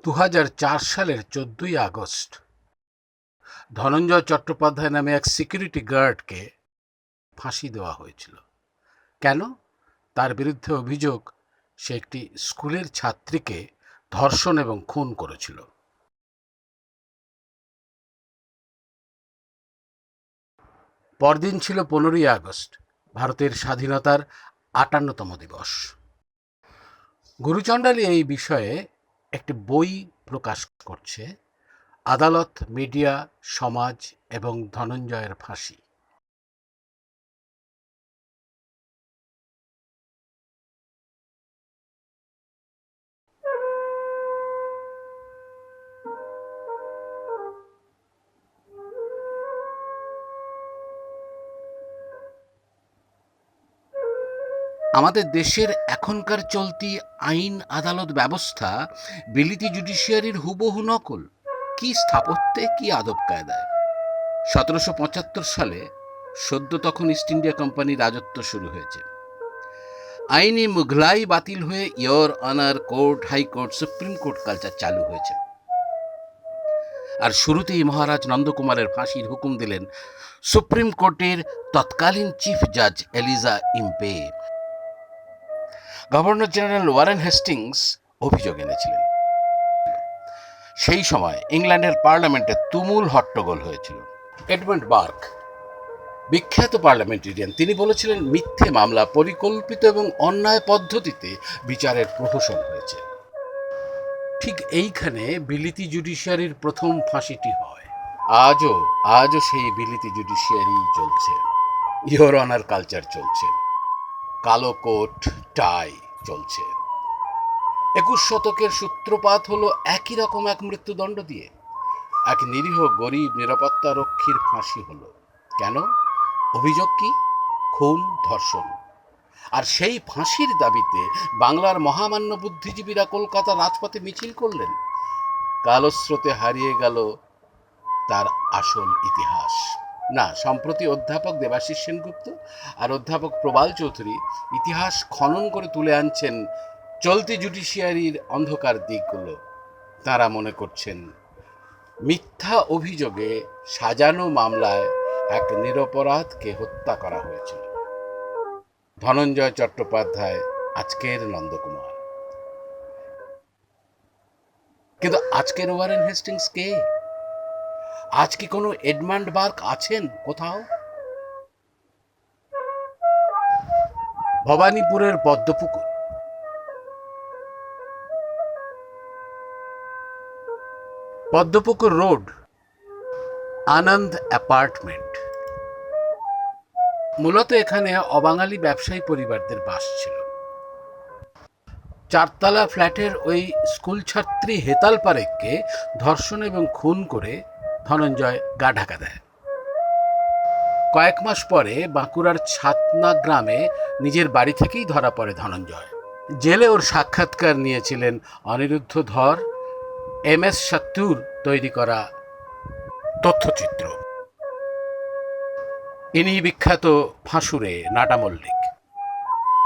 2004 সালের 14ই আগস্ট ধনঞ্জয় চট্টোপাধ্যায় নামে এক সিকিউরিটি গার্ডকে ফাঁসি দেওয়া হয়েছিল। কেন? তার বিরুদ্ধে অভিযোগ সে একটি স্কুলের ছাত্রীকে ধর্ষণ এবং খুন করেছিল। পরদিন ছিল 15ই আগস্ট, ভারতের স্বাধীনতার 58তম দিবস। গুরুচণ্ডালী এই বিষয়ে একটি বই প্রকাশ করছে, আদালত, মিডিয়া, সমাজ এবং ধনঞ্জয়ের ফাঁসি। আমাদের দেশের এখনকার চলতি আইন আদালত ব্যবস্থা বিলিতি জুডিশিয়ারির হুবহু নকল। কি স্থাপত্যে, কি আদব কায়দায়। 1775 সালে সদ্য তখন ইস্ট ইন্ডিয়া কোম্পানির রাজত্ব শুরু হয়েছে। আইনি মুঘলাই বাতিল হয়ে your honour court, high court, supreme court culture চালু হয়েছে। আর শুরুতেই মহারাজ নন্দকুমারের ফাঁসির হুকুম দিলেন সুপ্রিম কোর্টের তৎকালীন চিফ জাজ Eliza Impey. Governor general Warren Hastings অভিযোগ এনেছিলেন। সেই সময় ইংল্যান্ডের পার্লামেন্টে তুমুল হট্টগোল হয়েছিল। এডমন্ড বার্ক, বিখ্যাত পার্লামেন্টেরিয়ান, তিনি বলেছিলেন মিথ্যে মামলা, পরিকল্পিত এবং অন্যায় পদ্ধতিতে বিচারের প্রহসন হয়েছে। ঠিক এইখানে বিলিতি জুডিশিয়ারির প্রথম ফাঁসিটি হয়। আজও সেই বিলিতি জুডিশিয়ারি চলছে, ইওর অনার কালচার চলছে, কালো কোট টাই চলছে। 21 শতকের সূত্রপাত হলো একই রকম এক মৃত্যুদণ্ড দিয়ে। এক নিরীহ গরিব নিরাপত্তা রক্ষীর ফাঁসি হলো। কেন? অভিযোগ কি? খুন, ধর্ষণ। আর সেই ফাঁসির দাবিতে বাংলার মহামান্য বুদ্ধিজীবীরা কলকাতার রাজপথে মিছিল করলেন। কালো স্রোতে হারিয়ে গেল তার আসল ইতিহাস। না, সম্প্রতি অধ্যাপক দেবাশিস সেনগুপ্ত আর অধ্যাপক প্রবাল চৌধুরী ইতিহাস খনন করে তুলে আনছেন চলতি জুডিশিয়ারির অন্ধকার দিকগুলো। তারা মনে করছেন মিথ্যা অভিযোগে সাজানো মামলায় এক নিরপরাধকে হত্যা করা হয়েছিল। ধনঞ্জয় চট্টোপাধ্যায় আজকের নন্দকুমার। কিন্তু আজকের ওয়ারেন হেস্টিংস কে? আজ কি কোনো এডমন্ড বার্ক আছেন কোথাও? ভবানীপুরের পদ্মপুকুর, পদ্মপুকুর রোড, আনন্দ অ্যাপার্টমেন্ট। মূলত এখানে অবাঙালি ব্যবসায়ী পরিবারদের বাস ছিল। 4তলা ফ্ল্যাটের ওই স্কুল ছাত্রী হেতাল পারেখকে ধর্ষণ এবং খুন করে ধনঞ্জয় গা ঢাকা দেয়। কয়েক মাস পরে বাঁকুড়ার ছাতনা গ্রামে নিজের বাড়ি থেকেই ধরা পড়ে ধনঞ্জয়। জেলে ওর সাক্ষাৎকার নিয়েছিলেন অনিরুদ্ধ ধর, MS সাত্তুর তৈরি করা তথ্যচিত্র। ইনি বিখ্যাত ফাঁসুরে নাটা মল্লিক,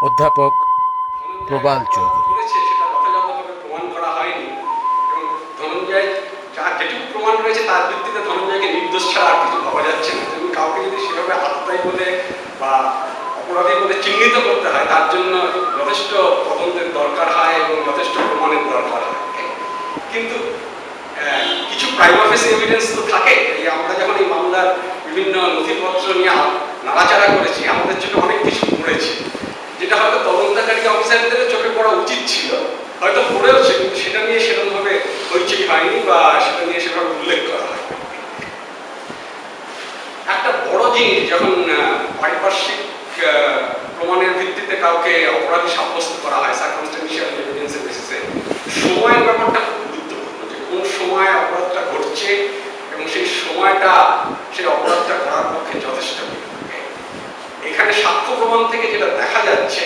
অধ্যাপক প্রবাল চৌধুরী। প্রমাণ করা হয়নি এবং ধনঞ্জয় যেটুকু প্রমাণ রয়েছে তার ভিত্তিতে ধনঞ্জয়কে নির্দোষ ছাড়া আর কিছু ভাবা যাচ্ছে না। এবং কাউকে যদি সেভাবে আত্মাই বলে বা অপরাধী বলে চিহ্নিত করতে হয়, তার জন্য যথেষ্ট তদন্তের দরকার হয় এবং যথেষ্ট প্রমাণের দরকার হয়। কিন্তু কিছু প্রাইমা ফেসি এভিডেন্স তো থাকে। এই আমরা যখন এই মামলার বিভিন্ন নথিপত্র নিয়ে নাড়াচাড়া করেছি, আমাদের চোখে অনেক কিছু পড়েছে, যেটা হয়তো তদন্তকারী অফিসারদের চোখে পড়া উচিত ছিল, হয়তো পড়েওছে, কিন্তু সেটা নিয়ে সেরকমভাবে হইচই হয়নি বা সেটা নিয়ে সেভাবে উল্লেখ করা হয়। একটা বড় জিনিস যখন পারিপার্শ্বিক প্রমাণের ভিত্তিতে কাউকে অপরাধী সাব্যস্ত করা হয়, সার্কামস্ট্যান্সিয়াল এভিডেন্সের বেসিসে, সময়ের ব্যাপারটা খুব গুরুত্বপূর্ণ, যে কোন সময় অপরাধটা ঘটছে এবং সেই সময়টা সেই অপরাধটা করার পক্ষে যথেষ্ট। এখানে সাক্ষ্য প্রমাণ থেকে যেটা দেখা যাচ্ছে,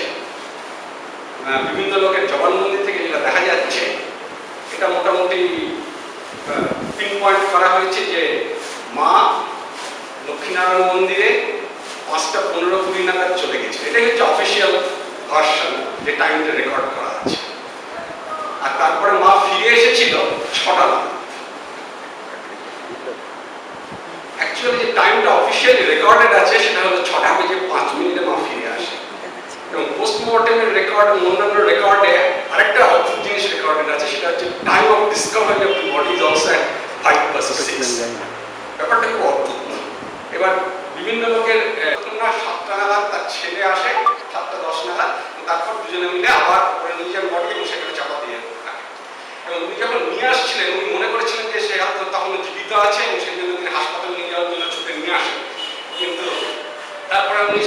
বিভিন্ন লোকের জবানবন্দি থেকে যেটা দেখা যাচ্ছে, এটা মোটামুটি পিন পয়েন্ট করা হয়েছে যে মা লক্ষ্মীনারায়ণ মন্দিরে 5টা 15-20 নাগাদ চলে গেছিল। এটাই হচ্ছে অফিসিয়াল ভার্সন, যে টাইমটা রেকর্ড করা আছে। আর তারপরে মা ফিরে এসেছিল 6টা না, অ্যাকচুয়ালি যে টাইমটা অফিসিয়ালি রেকর্ডেড আছে সেটা হলো 6টা বেজে 5 মিনিটে মা ফিরে আসে। এবং পোস্টমর্টেমের রেকর্ড এবং অন্যান্য রেকর্ডে আরেকটা অদ্ভুত জিনিস রেকর্ডেড আছে, সেটা হচ্ছে time of Discovery of the body is also at 5:06। ব্যাপারটা খুব অদ্ভুত না। এবার বিভিন্ন লোকের 7টা নাগাদ তার ছেলে আসে, 7:10 নাগাদ, তারপর দুজনে মিলে আবার ওরা নিয়ে যান বডি এবং সেখানে চাপা দিয়ে থাকে। এবং উনি যখন নিয়ে আসছিলেন উনি মনে করেছিলেন যে সে হয়তো তখনও জীবিত আছে এবং সেই জন্য তিনি হাসপাতালে নিয়ে যাওয়ার জন্য ছুটে নিয়ে আসেন। কিন্তু তারপরে উনি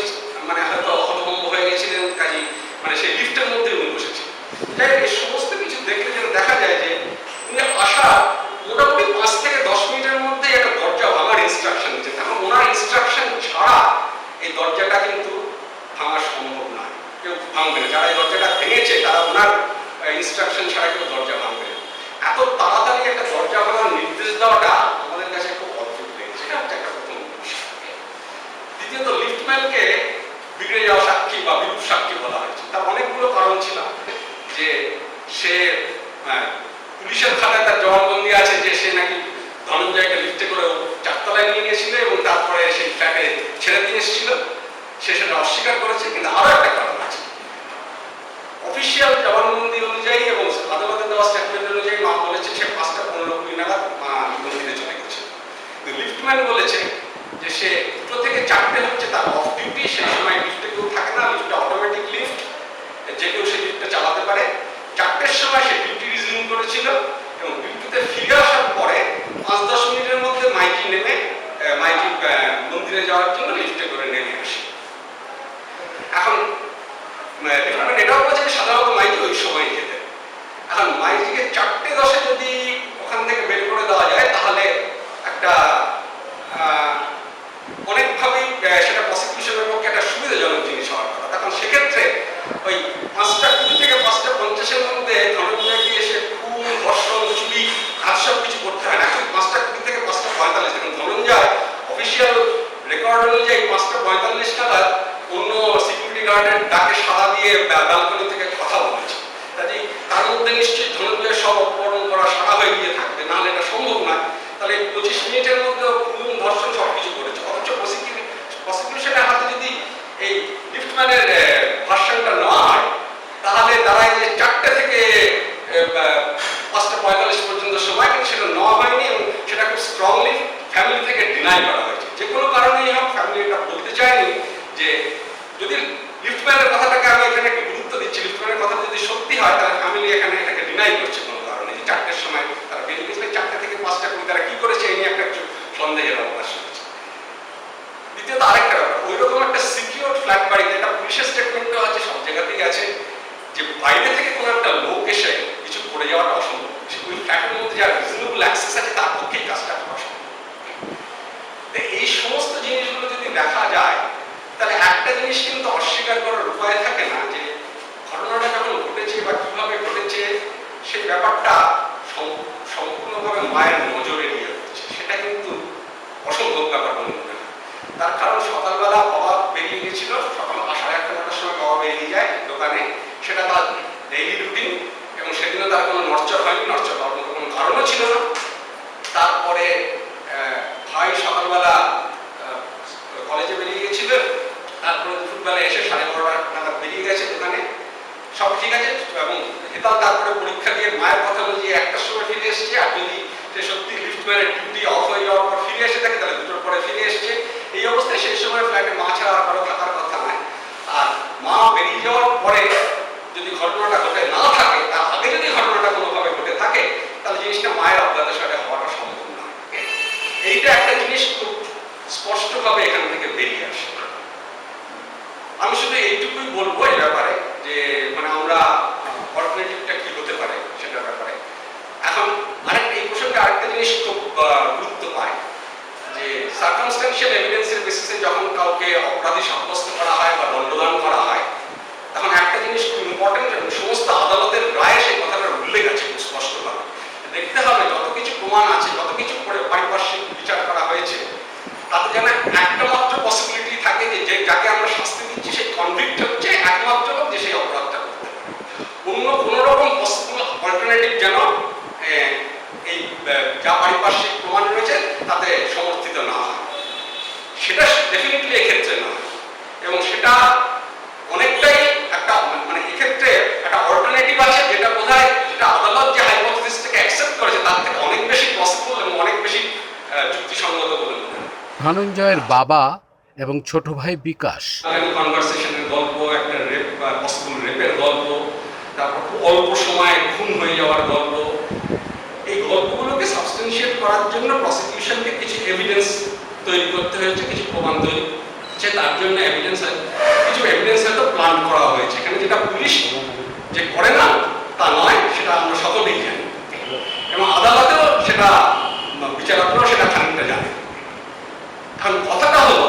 মানে হয়তো হতভম্ব হয়ে গেছিলেন, কাজী মানে সেই লিফটের মধ্যে উনি বসেছিলেন। তাই এই সমস্ত কিছু দেখলে যেন দেখা যায় যে উনি আসা মোটামুটি 5 থেকে 10 মিনিটের মধ্যে একটা দরজা ভাঙার ইনস্ট্রাকশন দিচ্ছেন। কারণ ওনার ইনস্ট্রাকশন ছাড়া এই দরজাটা কিন্তু ভাঙা সম্ভব নয়, কেউ ভাঙবে না। যারা এই দরজাটা ভেঙেছে তারা ওনার ইনস্ট্রাকশন ছাড়া কেউ দরজা ভাঙবে না। এত তাড়াতাড়ি একটা দরজা ভাঙার নির্দেশ দেওয়াটা আমাদের কাছে খুব অদ্ভুত লেগেছে। সেটা হচ্ছে একটা প্রথম বিষয়। দ্বিতীয়ত, লিফটম্যানকে বিগড়ে যাওয়া সাক্ষী বা বিরূপ সাক্ষী বলা হয়েছে। তার অনেকগুলো কারণ ছিল, যে সে পুলিশের খাতায় তার জবানবন্দি আছে যে সে নাকি ধনঞ্জয়কে লিফটে করে 4তলায় নিয়ে গিয়েছিল এবং তারপরে সেই ফ্ল্যাটে ছেড়ে দিয়ে এসেছিল। সে সেটা অস্বীকার করেছে। কিন্তু আরো একটা কারণ আছে, অফিসিয়াল জবানবন্দি অনুযায়ী এবং আদালতে দেওয়া স্টেটমেন্ট অনুযায়ী মা বলেছে সে 5:15 নাগাদ মন্দিরে চলে গেছে। লিফটম্যান বলেছে যে সে 2টো থেকে 4টে হচ্ছে তার অফ ডিউটি, সেই সময় লিফটে কেউ থাকে না, লিফটটা অটোমেটিক লিফট, যে কেউ সেই লিফটটা চালাতে পারে। 4টের সময় সে ডিউটি রিজিউম করেছিল এবং ডিউটিতে ফিরে আসার পরে 5-10 মিনিটের মধ্যে মাইকি নেমে মাইকি মন্দিরে যাওয়ার জন্য লিফটে করে নেমে আসে। এখন লিফটম্যান এটাও বলেছে যে সাধারণত মাইকি ওই সময় যেতে। এখন মাইকিকে 4:10 যদি ওখান থেকে বের করে দেওয়া যায় তাহলে একটা অনেকভাবেই সেটা প্রসিকিউশনের পক্ষে একটা সুবিধাজনক জিনিস হওয়ার কথা। তখন সেক্ষেত্রে ওই 5:20 থেকে 5:50-এর মধ্যে ধনঞ্জয়কে এসে খুন, ধর্ষণ, চুরি আর সব কিছু করতে হয় না। 5:20 থেকে 5:45। এখন ধনঞ্জয় অফিসিয়াল রেকর্ড অনুযায়ী 5:45 নাগাদ অন্য সিকিউরিটি গার্ডের ডাকে সাড়া দিয়ে ব্যালকনি থেকে কথা বলেছে। কাজেই তার মধ্যে নিশ্চয়ই ধনঞ্জয় সব অপহরণ করা সারা হয়ে গিয়ে থাকবে, নাহলে এটা সম্ভব নয়। তাহলে 25 মিনিটের মধ্যে খুন, ধর্ষণ সব কিছু করেছে। অথচ প্রসিকিউশনের হাতে যদি এই লিফটম্যানের ভার্সনটা নেওয়া হয় তাহলে দাঁড়ায় যে 4টে থেকে 5:45 পর্যন্ত সময়, কিন্তু সেটা নেওয়া হয়নি এবং সেটা খুব স্ট্রংলি ফ্যামিলি থেকে ডিনাই করা হয়েছে। যে কোনো কারণেই হোক ফ্যামিলি এটা বলতে চায়নি যে, যদি লিফটম্যানের কথাটাকে আমি এখানে একটু গুরুত্ব দিচ্ছি, লিফটম্যানের কথা যদি সত্যি হয় তাহলে ফ্যামিলি এখানে এটাকে ডিনাই করছে কোনো কারণে, যে 4টের সময় তারা বেরিয়ে গেছিল। 4টে থেকে 5:20 তারা কি করেছে এই নিয়ে একটা সন্দেহের অবকাশ রয়েছে। দ্বিতীয়ত আরেকটা ব্যাপার, ওই রকম একটা সিকিউর ফ্ল্যাট বাড়িতে, এটা পুলিশের স্টেটমেন্টও আছে, সব জায়গাতেই আছে, যে বাইরে থেকে কোনো একটা লোক এসে কিছু করে যাওয়াটা অসম্ভব। ওই ফ্ল্যাটের মধ্যে যার রিজনেবল অ্যাক্সেস আছে তার পক্ষেই কাজটা করা সম্ভব। এই সমস্ত জিনিসগুলো যদি দেখা যায় তাহলে একটা জিনিস কিন্তু অস্বীকার করার উপায় থাকে না, যে ঘটনাটা যখন ঘটেছে বা কিভাবে ঘটেছে সেই ব্যাপারটা সম্পূর্ণভাবে মায়ের নজরে নিয়ে হচ্ছে, সেটা কিন্তু অসম্ভব ব্যাপার মনে হয়। তার কারণ সকালবেলা বাবা বেরিয়ে গেছিল, সকাল 8:30-9টার সময় বাবা বেরিয়ে যায় দোকানে, সেটা তার ডেইলি রুটিন এবং সেদিনও তার কোনো নড়চড় হয়নি, নড়চড় হওয়ার মতো কোনো কারণও ছিল না। তারপরে ভাই সকালবেলা কলেজে বেরিয়ে গেছিল, তারপরে দুপুরবেলা এসে 12:30 নাগাদ বেরিয়ে গেছে দোকানে, সব ঠিক আছে। এবং হেতাল তারপরে পরীক্ষা দিয়ে মায়ের কথা অনুযায়ী 1টার সময় ফিরে এসেছে। আর যদি সে সত্যি লিফটম্যানের ডিউটি অফ হয়ে যাওয়ার পর ফিরে এসে থাকে তাহলে 2টোর পরে ফিরে এসছে। এই অবস্থায় সেই সময় ফ্ল্যাটে মা ছাড়া আর কারো থাকার কথা নয়। আর মা বেরিয়ে যাওয়ার পরে যদি ঘটনাটা ঘটে না থাকে, তার আগে যদি ঘটনাটা কোনোভাবে ঘটে থাকে, তাহলে জিনিসটা মায়ের অজ্ঞাতসারে হওয়াটা সম্ভব নয়। এইটা একটা জিনিস খুব স্পষ্টভাবে এখান থেকে বেরিয়ে আসে। আমি শুধু এইটুকুই বলবো এই ব্যাপারে, যে মানে আমরা অল্টারনেটিভটা কি হতে পারে সেটার ব্যাপারে। এখন আরেকটা এই প্রসঙ্গে আরেকটা জিনিস খুব গুরুত্ব পায়, যে সার্কামস্ট্যান্সিয়াল এভিডেন্সের বেসিসে যখন কাউকে অপরাধী সাব্যস্ত করা হয় বা দণ্ডদান করা হয়, তখন একটা জিনিস খুব ইম্পর্টেন্ট এবং সমস্ত আদালতের রায়ে সেই কথাটা উল্লেখ আছে খুব স্পষ্টভাবে। দেখতে হবে যত কিছু প্রমাণ আছে, যত কিছু পারিপার্শ্বিক বিচার করা হয়েছে, তাতে যেন একটা মাত্র পসিবিলিটি থাকে যে যাকে আমরা শাস্তি দিচ্ছি সেই কনভিক্ট হচ্ছে একমাত্র লোক যে সেই অপরাধটা করতে পারে। অন্য কোনো রকম পসিবল অল্টারনেটিভ যেন এই যা পারিপার্শ্বিক প্রমাণ রয়েছে তাতে সমর্থিত না হয়, সেটা ডেফিনেটলি এক্ষেত্রে না। এবং সেটা অনেকটাই একটা মানে এক্ষেত্রে একটা অল্টারনেটিভ আছে, যেটা বোধহয় যেটা আদালত যে হাইপোথিসিসটাকে অ্যাকসেপ্ট করেছে তার থেকে অনেক বেশি পসিবল এবং অনেক বেশি যুক্তিসঙ্গত বলে মনে হয়। ধনঞ্জয়ের বাবা এবং ছোট ভাই বিকাশ কনভারসেশনের গল্প, একটা রেপ বা পসিবল রেপের গল্প, তারপর খুব অল্প সময়ে খুন হয়ে যাওয়ার গল্প, এই গল্পগুলোকে সাবস্টেনশিয়েট করার জন্য প্রসিকিউশনকে কিছু এভিডেন্স তৈরি করতে হয়েছে, কিছু প্রমাণ তৈরি হচ্ছে, তার জন্য কিছু এভিডেন্স হয়তো প্ল্যান করা হয়েছে। এখানে যেটা পুলিশ যে করে না তা নয়, সেটা আমরা সকলেই জানি, এবং আদালতেও সেটা, বিচারকরাও সেটা খানিকটা জানে। কারণ কথাটা হলো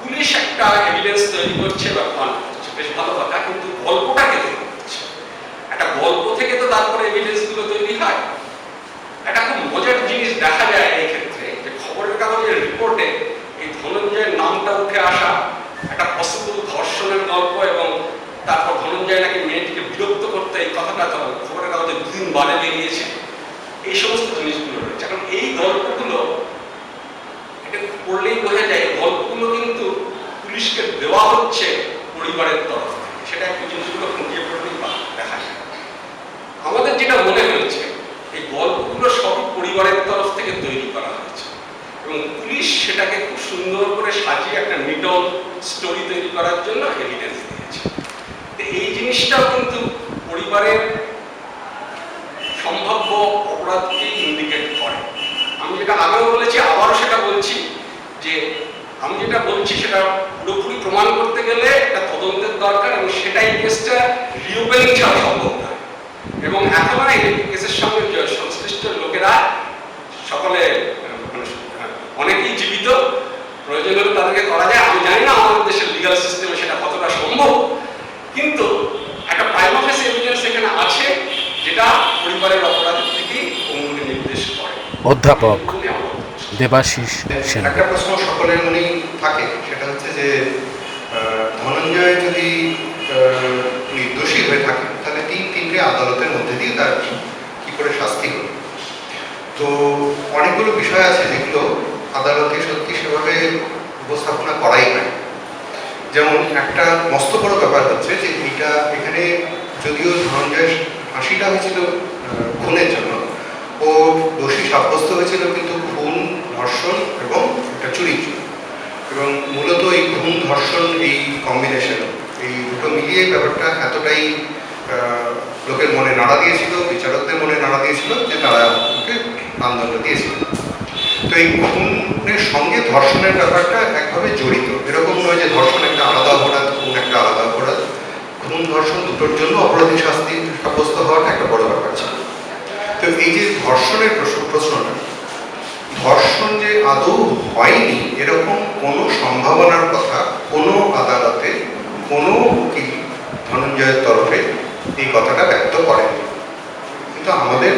পুলিশ একটা এভিডেন্স তৈরি করছে বা প্ল্যান করছে, বেশ ভালো কথা, কিন্তু গল্পটাকে তৈরি করছে। একটা গল্প থেকে তো তারপরে এভিডেন্স গুলো তৈরি হয়। একটা খুব মজার জিনিস দেখা যায় এই ক্ষেত্রে, যে খবরের কাগজের রিপোর্টে এই ধনঞ্জয়ের নামটা উঠে আসা, একটা পসিবল ধর্ষণের গল্প, এবং তারপর ধনঞ্জয় নাকি মেয়েটিকে বিরক্ত করতে, এই কথাটা খবরের কাগজে 2 দিন বাদে বেরিয়েছে। এই সমস্ত জিনিসগুলো রয়েছে। কারণ এই গল্পগুলো এটা পড়লেই বোঝা যায়, গল্পগুলো কিন্তু পুলিশকে দেওয়া হচ্ছে পরিবারের তরফ থেকে। সেটা একটু জিনিসগুলো খুঁটিয়ে পড়লেই দেখা যায়। আমাদের যেটা মনে হয়েছে, এই গল্পগুলো সব পরিবারের তরফ থেকে তৈরি করা হয়েছে, এবং পুলিশ সেটাকে খুব সুন্দর করে সাজিয়ে একটা নিটল স্টোরি তৈরি করার জন্য এভিডেন্স দিয়েছে। এই জিনিসটাও কিন্তু পরিবারের সম্ভাব্য অপরাধকে ইন্ডিকেট করে। আমি যেটা আগেও বলেছি, আবারও সেটা বলছি, যে আমি যেটা বলছি সেটা পুরোপুরি প্রমাণ করতে গেলে একটা তদন্তের দরকার, এবং সেটাই কেসটা রিওপেনিং ছাড়া সম্ভব নয়। এবং এখনো এই কেসের সঙ্গে সংশ্লিষ্ট লোকেরা সকলে অনেকেই জীবিত, প্রয়োজন হলে তাদেরকে করা যায়। আমি জানি না আমাদের দেশের লিগাল সিস্টেমে সেটা কতটা সম্ভব, কিন্তু একটা প্রাইমা ফেসি এভিডেন্স এখানে আছে, যেটা পরিবারের অপরাধের দিকেই অঙ্গুলি নির্দেশ করে। অধ্যাপক দেবাশিস সেন। একটা প্রশ্ন সকলের মনেই থাকে, সেটা হচ্ছে যে ধনঞ্জয় যদি নির্দোষী হয়ে থাকে, তাহলে 3টে আদালতের মধ্যে দিয়ে তার কি করে শাস্তি হবে। তো অনেকগুলো বিষয় আছে যেগুলো আদালতে সত্যি সেভাবে উপস্থাপনা করাই হয়। যেমন একটা মস্ত বড় ব্যাপার হচ্ছে যে এখানে যদিও ধনঞ্জয়ের ফাঁসিটা হয়েছিল খুনের জন্য, ও দোষী সাব্যস্ত হয়েছিল কিন্তু খুন, ধর্ষণ এবং একটা চুরি। এবং মূলত এই খুন, ধর্ষণ, এই কম্বিনেশন, এই দুটো মিলিয়ে ব্যাপারটা এতটাই লোকের মনে নাড়া দিয়েছিল, বিচারকদের মনে নাড়া দিয়েছিল, যে তারা ওকে প্রাণদণ্ড দিয়েছিল। তো এই খুনের সঙ্গে ধর্ষণের ব্যাপারটা একভাবে জড়িত। এরকম নয় যে ধর্ষণ একটা আলাদা অপরাধ, খুন একটা আলাদা অপরাধ। খুন, ধর্ষণ দুটোর জন্য অপরাধী শাস্তি সাব্যস্ত হওয়াটা একটা বড় ব্যাপার ছিল। তো এই যে ধর্ষণের প্রশ্নটা, ধর্ষণ যে আদৌ হয়নি এরকম কোনো সম্ভাবনার কথা কোনো আদালতে কোনো উকিল ধনঞ্জয়ের তরফে এই কথাটা ব্যক্ত করেনি। কিন্তু আমাদের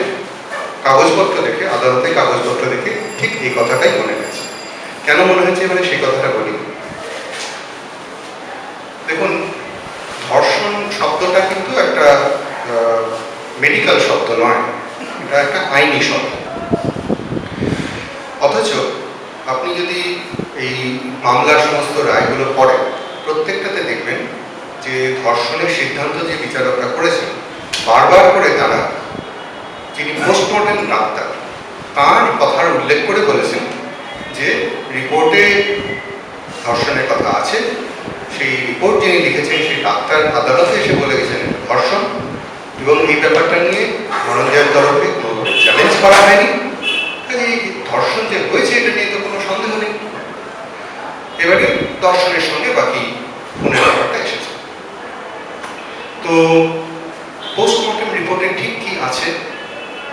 কাগজপত্র দেখে, আদালতে কাগজপত্র দেখে ঠিক এই কথাটাই মনে হয়েছে। কেন মনে হয়েছে মানে সেই কথাটা বলি। দেখুন, ধর্ষণ শব্দটা কিন্তু একটা মেডিকেল শব্দ নয়, এটা একটা আইনি শব্দ। অথচ আপনি যদি এই মামলার সমস্ত রায়গুলো পড়েন, প্রত্যেকটাতে দেখবেন যে ধর্ষণের সিদ্ধান্ত যে বিচারকরা করেছেন, বারবার করে তারা, যিনি পোস্টমর্টেম ডাক্তার, তার কথার উল্লেখ করে বলেছেন যে রিপোর্টে ধর্ষণের কথা আছে। সেই রিপোর্ট যিনি লিখেছেন সেই ডাক্তার আদালতে এসে বলে গেছেন ধর্ষণ, এবং এই ব্যাপারটা নিয়ে ধনঞ্জয়ের তরফে কোনো চ্যালেঞ্জ করা হয়নি। এই ধর্ষণ যে হয়েছে এটা নিয়ে তো কোনো সন্দেহ নেই। এবারে ধর্ষণের সঙ্গে বাকি খুনের ব্যাপারটা এসেছে। তো পোস্টমর্টেম রিপোর্টে ঠিক কি আছে?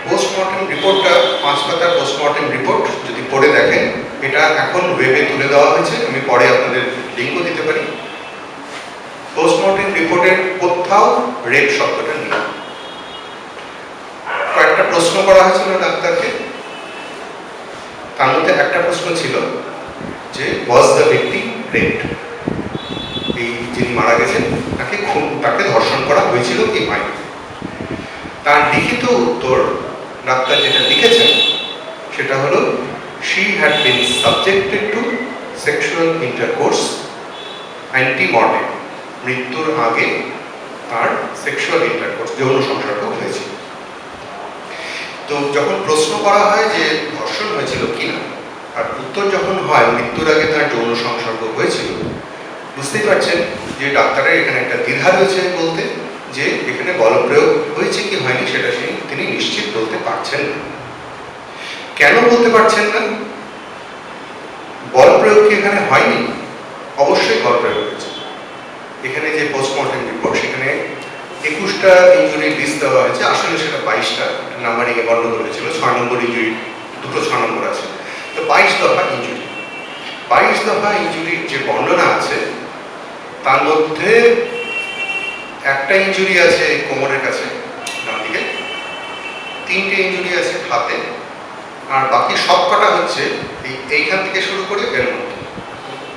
পোস্টমর্টেম রিপোর্টটা 5 পাতার পোস্টমর্টেম রিপোর্ট যদি পড়ে দেখেন, এটা এখন ওয়েবে তুলে দেওয়া হয়েছে, আমি পরে আপনাদের লিঙ্কও দিতে পারি। পোস্টমর্টেম রিপোর্টের কোথাও রেপ শব্দটা নেই। কয়েকটা প্রশ্ন করা হয়েছিল ডাক্তারকে, তার মধ্যে একটা প্রশ্ন ছিল যে ওয়াজ দ্য ভিকটিম রেপড, এই যিনি মারা গেছেন তাকে ধর্ষণ করা হয়েছিল কি হয়নি। তার লিখিত উত্তর ডাক্তার যেটা লিখেছেন সেটা হলো she had been subjected to sexual intercourse antemortem, মৃত্যুর আগে তার সেক্সুয়াল ইন্টারকোর্স যৌন সংসর্গ হয়েছিল। তো যখন প্রশ্ন করা হয় যে ধর্ষণ হয়েছিল কিনা, আর উত্তর যখন হয় মৃত্যুর আগে তার যৌন সংসর্গ হয়েছিল, বুঝতেই পারছেন যে ডাক্তারের এখানে একটা দ্বিধা রয়েছে বলতে, যে এখানে বলপ্রয়োগ হয়েছে কি হয়নি সেটা তিনি নিশ্চিত বলতে পারছেন না। কেন বলতে পারছেন না? বলপ্রয়োগ কি এখানে হয়নি? অবশ্যই বলপ্রয়োগ হয়েছে। এখানে যে পোস্টমর্টেম রিপোর্ট, সেখানে 21টা ইঞ্জুরির লিস্ট দেওয়া হয়েছে, আসলে সেটা 22টা নাম্বারিংয়ে গন্ডগোল হয়েছিল। 6 নম্বর ইঞ্জুরি, দুটো 6 নম্বর আছে, তো 22 দফা ইঞ্জুরি। 22 দফা ইঞ্জুরির যে বর্ণনা আছে তার মধ্যে একটা ইঞ্জুরি আছে কোমরের কাছে ডান দিকে, 3টে ইঞ্জুরি আছে হাতে, আর বাকি সব কটা হচ্ছে এইখান থেকে শুরু করে এর মধ্যে।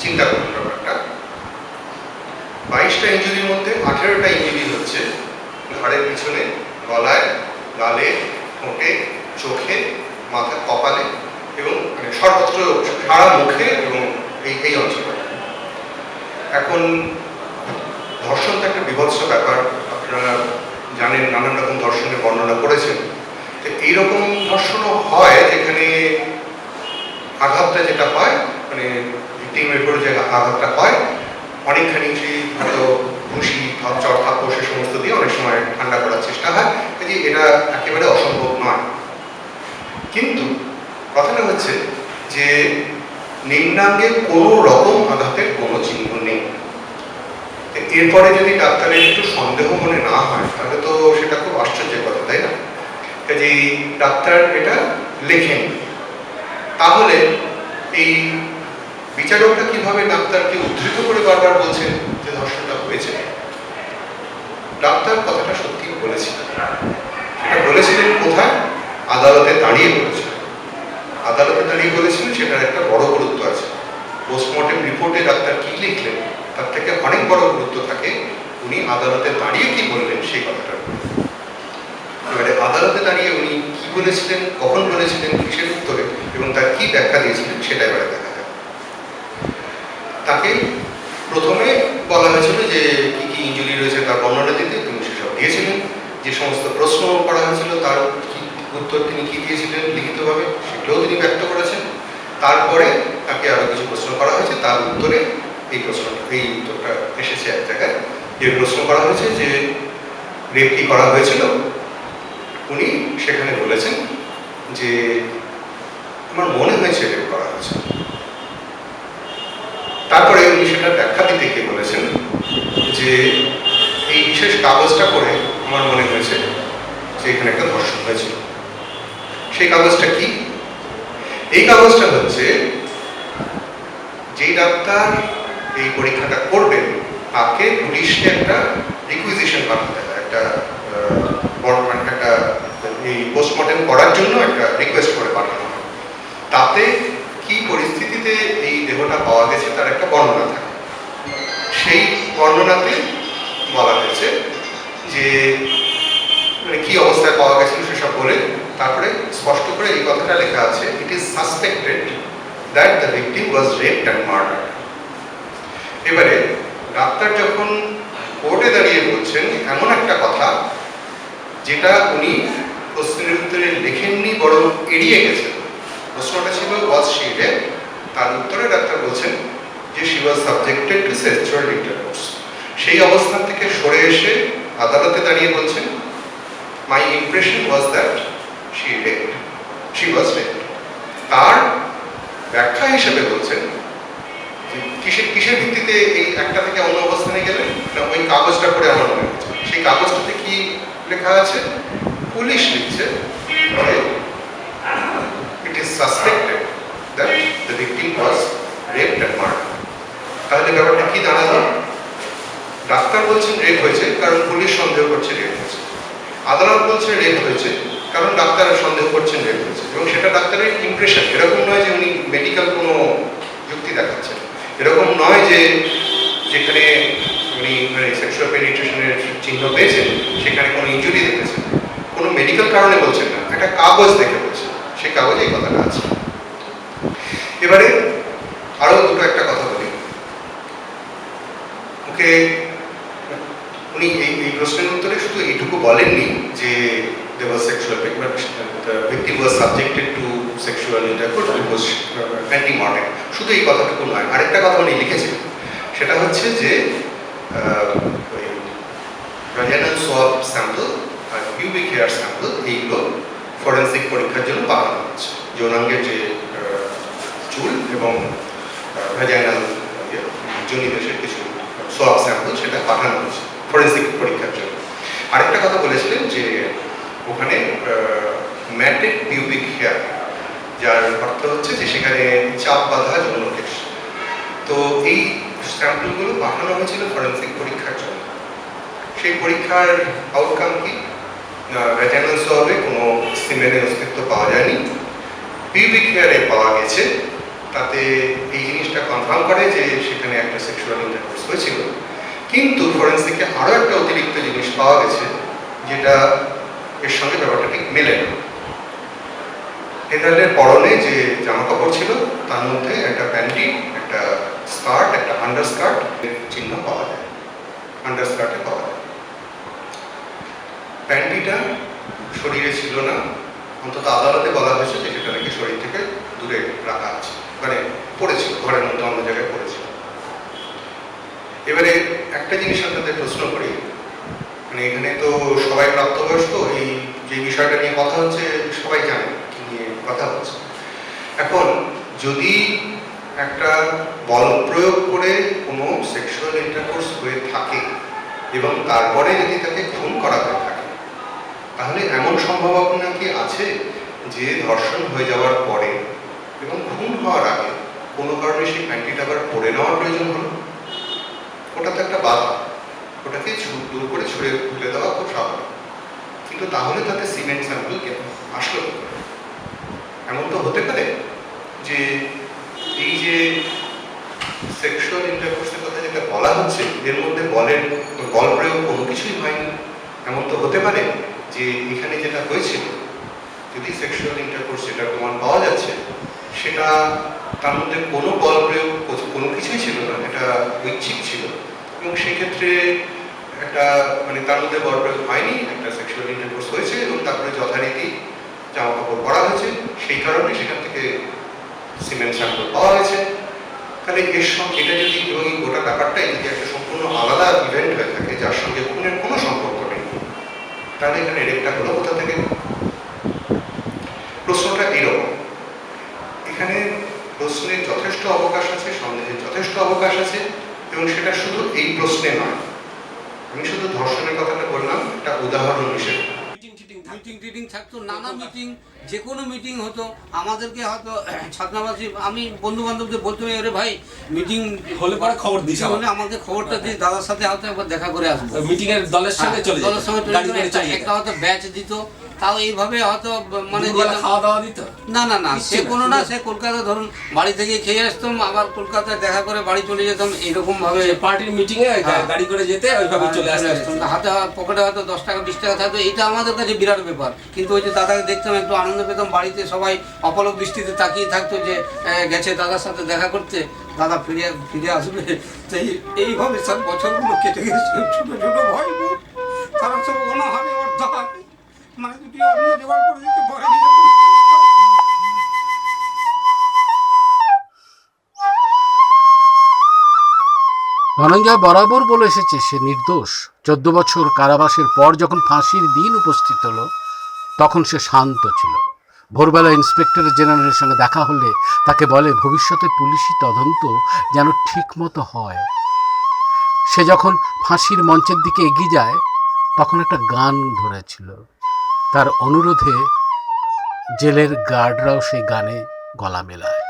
চিন্তা করুন ব্যাপারটা, 22টা ইঞ্জুরির মধ্যে 18টা ইঞ্জুরি হচ্ছে ঘাড়ের পিছনে, গলায়, গালে, ঠোঁটে, চোখে, মাথা, কপালে এবং মানে সর্বত্র সারা মুখে এবং এই অঞ্চলে। এখন ধর্ষণ তো একটা বিভৎস ব্যাপার, আপনারা জানেন, নানান রকম ধর্ষণের বর্ণনা করেছেন। তো এইরকম ধর্ষণও হয় যেখানে আঘাতটা যেটা হয়, মানে ভিকটিমের উপরে যে আঘাতটা হয় অনেকখানি হয়তো ঘুষি, চড় থাপ্পড় সে সমস্ত দিয়ে অনেক সময় ঠান্ডা করার চেষ্টা হয়, যে এটা একেবারে অসম্ভব নয়। কিন্তু কথাটা হচ্ছে যে নিম্নাঙ্গে কোনো রকম আঘাতের কোনো চিহ্ন নেই। এরপরে যদি ডাক্তারের একটু সন্দেহ মনে না হয় তাহলে তো সেটা খুব আশ্চর্যের কথা, তাই না? কাজেই ডাক্তার এটা লেখেন, তাহলে এই বিচারকটা কিভাবে ডাক্তারকে উদ্ধৃত করে বারবার বলছেন যে ধর্ষণটা হয়েছে? ডাক্তার কথাটা সত্যি বলেছিলেন। সেটা বলেছিলেন কোথায়? আদালতে দাঁড়িয়ে বলেছিলেন। আদালতে দাঁড়িয়ে বলেছিলেন, সেটার একটা বড় গুরুত্ব আছে। পোস্টমর্টেম রিপোর্টে ডাক্তার কি লিখলেন তার থেকে অনেক বড় গুরুত্ব থাকে উনি আদালতে দাঁড়িয়ে কি বললেন সেই কথাটা। এবারে আদালতে দাঁড়িয়ে উনি কি বলেছিলেন, কখন বলেছিলেন, কিসের উত্তরে এবং তার কি ব্যাখ্যা দিয়েছিলেন সেটা এবারে দেখা যায়। তাকে প্রথমে বলা হয়েছিল যে কি কি ইঞ্জুরি রয়েছে তার বর্ণনা দিতে, তিনি সেসব দিয়েছিলেন। যে সমস্ত প্রশ্ন করা হয়েছিল তার কি উত্তর তিনি কি দিয়েছিলেন লিখিতভাবে সেটাও তিনি ব্যক্ত করেছেন। তারপরে তাকে আরো কিছু প্রশ্ন করা হয়েছে, তার উত্তরে এই উত্তরটা এসেছে এক জায়গায়, যে প্রশ্ন করা হয়েছে যে রেপ কি করা হয়েছিল, উনি সেখানে বলেছেন যে আমার মনে হয়েছে রেপ করা হয়েছে। তারপরে উনি সেটা ব্যাখ্যা দিতে গিয়ে বলেছেন যে এই বিশেষ কাগজটা পড়ে আমার মনে হয়েছে যে এখানে একটা ধর্ষণ হয়েছিল। সেই কাগজটা কি? এই কাগজটা হচ্ছে যেই ডাক্তার এই পরীক্ষাটা করবেন তাকে পুলিশকে একটা রিকুইজিশন পাঠাতে হয়, একটা এই পোস্টমর্টেম করার জন্য একটা রিকোয়েস্ট করে পাঠানো হয়। তাতে কি পরিস্থিতিতে এই দেহটা পাওয়া গেছে তার একটা বর্ণনা থাকে। সেই বর্ণনাতে বলা হয়েছে যে মানে কি অবস্থায় পাওয়া গেছিল সেসব বলে তারপরে স্পষ্ট করে এই কথাটা লেখা আছে, it is suspected that the victim was raped and murdered. এবারে ডাক্তার যখন কোর্টে দাঁড়িয়ে বলছেন এমন একটা কথা যেটা উনি প্রশ্নের উত্তরে লেখেননি বরং এড়িয়ে গেছেন। প্রশ্নটা ছিল ওয়াজ শি রেপড, তার উত্তরে ডাক্তার বলছেন যে she was subjected to sexual intercourse. সেই অবস্থান থেকে সরে এসে আদালতে দাঁড়িয়ে বলছেন my impression was that she was raped. তার ব্যাখ্যা হিসেবে বলছেন কিসের ভিত্তিতে এই একটা থেকে অন্য অবস্থানে গেলেন না, ওই কাগজটা পড়ে আমার মনে হচ্ছে। সেই কাগজটাতে কি লেখা আছে? পুলিশ লিখছে it is suspected that the victim was raped and murdered. তাহলে ব্যাপারটা কি দাঁড়ালো? ডাক্তার বলছেন রেপ হয়েছে কারণ পুলিশ সন্দেহ করছে রেপ হয়েছে, আদালত বলছে রেপ হয়েছে কারণ ডাক্তার সন্দেহ করছেন রেপ হয়েছে, এবং সেটা ডাক্তারের ইমপ্রেশন। এরকম নয় যে উনি মেডিকেল কোনো যুক্তি দেখাচ্ছেন, এরকম নয় যে যেখানে উনি সেক্সুয়াল পেনিট্রেশনের চিহ্ন পেয়েছেন সেখানে কোনো ইনজুরি দেখেছেন, কোনো মেডিকেল কারণে বলছেন না, একটা কাগজ দেখে বলছেন। সেই কাগজে এই কথাটা আছে। এবারে আরো দুটো একটা কথা বলি। ওকে, উনি এই প্রশ্নের উত্তরে শুধু এইটুকু বলেননি যে there was sexual but the victim was subjected to sexual intercourse because anti-mortem, শুধু এই কথাটুকু নয়, আরেকটা কথা উনি লিখেছিলেন, সেটা হচ্ছে যে vaginal swab sample আর pubic hair sample এইগুলো ফরেন্সিক পরীক্ষার জন্য পাঠানো হচ্ছে। যৌনাঙ্গের যে চুল এবং ভ্যাজাইনাল যোনিদেশের কিছু সোয়াব স্যাম্পল সেটা পাঠানো হচ্ছে ফরেন্সিক পরীক্ষার জন্য। আরেকটা কথা বলেছিলেন যে ওখানে ম্যাটেড পিউবিক হেয়ার, যার অর্থ হচ্ছে যে সেখানে চাপ বাঁধা যৌনকেশ। তো এই স্যাম্পলগুলো পাঠানো হয়েছিল ফরেন্সিক পরীক্ষার জন্য। সেই পরীক্ষার আউটকাম কি? ভ্যাজাইনাল সোয়াবে কোনো সিমেনের অস্তিত্ব পাওয়া যায়নি, পিউবিক হেয়ারে পাওয়া গেছে। তাতে এই জিনিসটা কনফার্ম করে যে সেখানে একটা সেক্সুয়াল ইন্টারকোর্স হয়েছিল। কিন্তু ফরেন্সিকে আরও একটা অতিরিক্ত জিনিস পাওয়া গেছে যেটা এর সঙ্গে ব্যাপারটা ঠিক মেলে না। হেদালের পরনে যে জামা কাপড় ছিল তার মধ্যে একটা প্যান্টি, একটা স্কার্ট, একটা আন্ডারস্কার্ট চিহ্ন পাওয়া যায়, আন্ডারস্কার্টে পাওয়া যায়। প্যান্টিটা শরীরে ছিল না, অন্তত আদালতে বলা হয়েছে যে সেটা নাকি শরীর থেকে দূরে রাখা আছে, মানে পড়েছিল ঘরের মধ্যে অন্য জায়গায় পড়েছিল। এবারে একটা জিনিস আপনাদের প্রশ্ন করি, মানে এখানে তো সবাই প্রাপ্তবয়স্ক, এই যে বিষয়টা নিয়ে কথা হচ্ছে সবাই জানে কি নিয়ে কথা হচ্ছে। এখন যদি একটা বল প্রয়োগ করে কোনো সেক্সুয়াল ইন্টারকোর্স হয়ে থাকে এবং তারপরে যদি তাকে খুন করা হয়ে থাকে, তাহলে এমন সম্ভাবনা কি আছে যে ধর্ষণ হয়ে যাওয়ার পরে এবং খুন হওয়ার আগে কোনো কারণে সেই প্যান্টিটা আবার পরে নেওয়ার প্রয়োজন হলো? ওটা তো একটা বাধা, ওটাকে দূর করে ছুঁড়ে ফেলে দেওয়া খুব স্বাভাবিক। কিন্তু তাহলে তাতে সিমেন্ট স্যাম্পল কেন আসলো? এমন তো হতে পারে যে এই যে সেক্সুয়াল ইন্টারকোর্সের কথা যেটা বলা হচ্ছে এর মধ্যে বল প্রয়োগ কোনো কিছুই হয়নি। এমন তো হতে পারে যে এখানে যেটা হয়েছিল, যদি সেক্সুয়াল ইন্টারকোর্স যেটা প্রমাণ পাওয়া যাচ্ছে সেটা তার মধ্যে কোনো বল প্রয়োগ কোনো কিছুই ছিল না, এটা ঐচ্ছিক ছিল, এবং সেক্ষেত্রে একটা মানে তার মধ্যে বল প্রয়োগ হয়নি, একটা সেক্সুয়াল ইন্টারকোর্স হয়েছে এবং তারপরে যথারীতি জামা কাপড় পরা হয়েছে, সেই কারণে সেখান থেকে সিমেন্ট স্যাম্পল পাওয়া হয়েছে। তাহলে এর সঙ্গে এটা যদি এবং এই গোটা ব্যাপারটাই যদি একটা সম্পূর্ণ আলাদা ইভেন্ট হয়ে থাকে যার সঙ্গে খুনের কোনো সম্পর্ক নেই, তাহলে এখানে রেপটা হলো কোথা থেকে? প্রশ্নটা এরকম। এখানে প্রশ্নের যথেষ্ট অবকাশ আছে, সন্দেহের যথেষ্ট অবকাশ আছে, এবং সেটা শুধু এই প্রশ্নে নয়। আমি শুধু ধর্ষণের কথাটা বললাম একটা উদাহরণ হিসেবে। মিটিং থাকতো, নানা মিটিং, যে কোনো মিটিং হতো, আমাদেরকে হয়তো ছাত্রাবাসী আমি বন্ধু বান্ধবদের বলতে হবে, আরে ভাই মিটিং হলে পরে খবর দিস, হলে আমাকে খবরটা দিয়ে দাদার সাথে হয়তো একবার দেখা করে আসবো, মিটিং এর দলের সঙ্গে চলে দলের সঙ্গে একটা হয়তো ব্যাচ দিত, তাও এইভাবে হয়তো মানে খাওয়া দাওয়া দিত না না না সে কোনো না, সে কলকাতা ধরুন বাড়ি থেকে খেয়ে আসতাম, আবার কলকাতায় দেখা করে বাড়ি চলে যেতাম, এইরকম ভাবে পার্টির মিটিং এ গাড়ি করে যেতে ওইভাবে চলে আসতাম, হাতে পকেটে হয়তো 10 টাকা 20 টাকা থাকতো, এইটা আমাদের কাছে বিরাট ব্যাপার। কিন্তু ওই যে দাদাকে দেখতাম একটু আনন্দ পেতাম, বাড়িতে সবাই অপলক দৃষ্টিতে তাকিয়ে থাকতো যে গেছে দাদার সাথে দেখা করতে, দাদা ফিরে আসবে। এইভাবে সব বছরগুলো কেটে গেছে, ছোট ছোট ভাই তারা সব অনাহারে অর্ধাহারে, মানে দুটি অন্য জোগাড় করে দিতে পারেনি। ধনঞ্জয় বরাবর বলে এসেছে সে নির্দোষ। 14 বছর কারাবাসের পর যখন ফাঁসির দিন উপস্থিত হলো তখন সে শান্ত ছিল। ভোরবেলা ইন্সপেক্টর জেনারেলের সঙ্গে দেখা হলে তাকে বলে ভবিষ্যতে পুলিশি তদন্ত যেন ঠিক মতো হয়। সে যখন ফাঁসির মঞ্চের দিকে এগিয়ে যায় তখন একটা গান ধরেছিল, তার অনুরোধে জেলের গার্ডরাও সেই গানে গলা মেলায়।